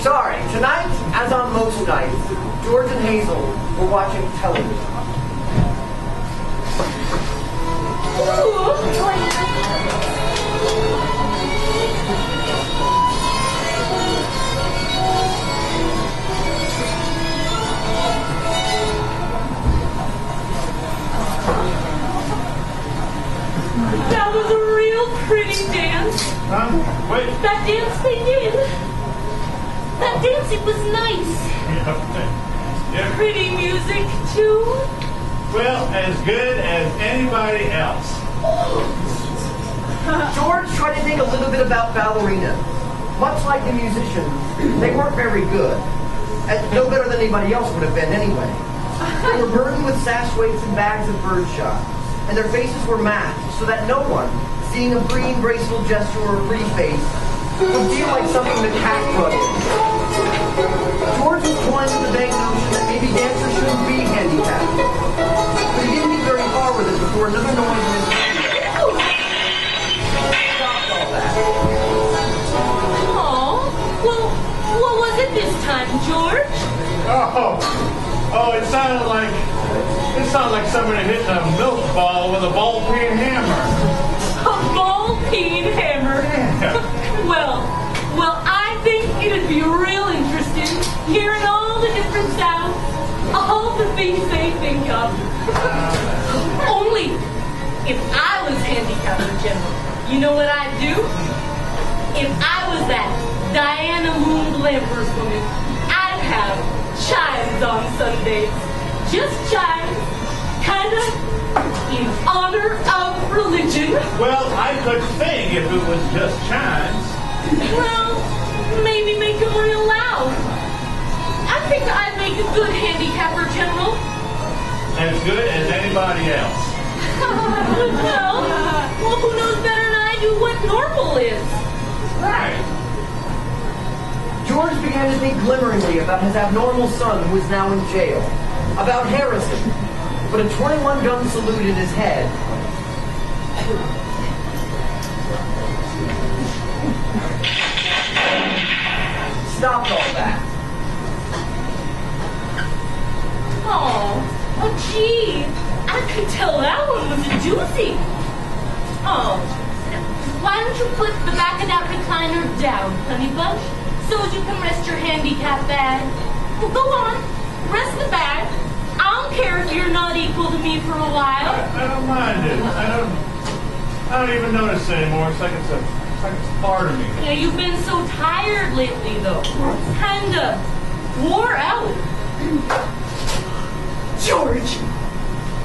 Sorry, tonight, as on most nights, George and Hazel were watching television. That was a real pretty dance. Wait. That dance they did. That dance, it was nice. Yeah. Pretty music, too. Well, as good as anybody else. George tried to think a little bit about ballerinas. Much like the musicians, they weren't very good. And no better than anybody else would have been anyway. They were burdened with sash weights and bags of birdshot. And their faces were masked so that no one, seeing a green, graceful gesture or a pretty face, would feel like something the cat brought in. George was toying with the vague notion that maybe dancers shouldn't be handicapped. But he didn't get very far with it before another noise in his radio stopped all that. Oh, well, what was it this time, George? Oh, it sounded like somebody hitting a milk ball with a ball-peen hammer. A ball-peen hammer? Yeah. Well, I think it'd be real interesting hearing all the different sounds, all the things they think of. Only, if I was handicapped in general, you know what I'd do? If I was that Diana Moon Glamper's woman, I'd have chimes on Sundays. Just chimes, kind of in honor of religion. Well, I could sing if it was just chimes. Well, maybe make them real loud. I think I'd make a good handicapper, General. As good as anybody else. Well, who knows better than I do what normal is? Right. George began to think glimmeringly about his abnormal son who was now in jail, about Harrison, but a 21-gun salute in his head stopped all that. Oh, gee, I could tell that one was a doozy. Oh, why don't you put the back of that recliner down, honey bunch, so you can rest your handicap bag. Well, go on, rest the bag. I don't care if you're not equal to me for a while. I don't mind it. I don't even notice it anymore. It's like it's part of me. Yeah, you've been so tired lately, though. Kinda wore out. George,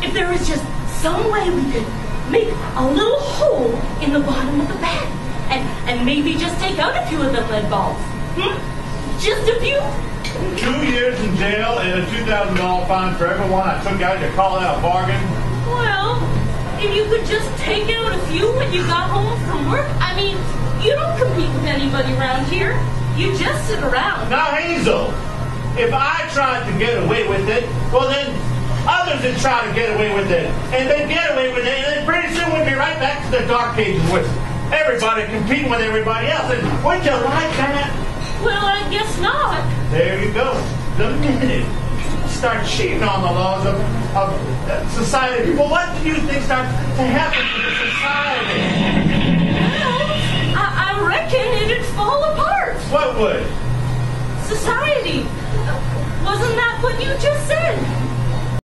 if there was just some way we could make a little hole in the bottom of the bag and maybe just take out a few of the lead balls. Just a few? 2 years in jail and a $2,000 fine for everyone I took out. You call that a bargain? Well, if you could just take out a few when you got home from work. I mean, you don't compete with anybody around here. You just sit around. Now, Hazel, if I tried to get away with it, well then others would try to get away with it. And they'd get away with it, and then pretty soon we'd be right back to the dark ages with everybody competing with everybody else. And would you like that? Well, I guess not. There you go. The minute you start cheating on the laws of society, well, what do you think starts to happen to the society? Well, I reckon it'd fall apart. What would? Society. Wasn't that what you just said?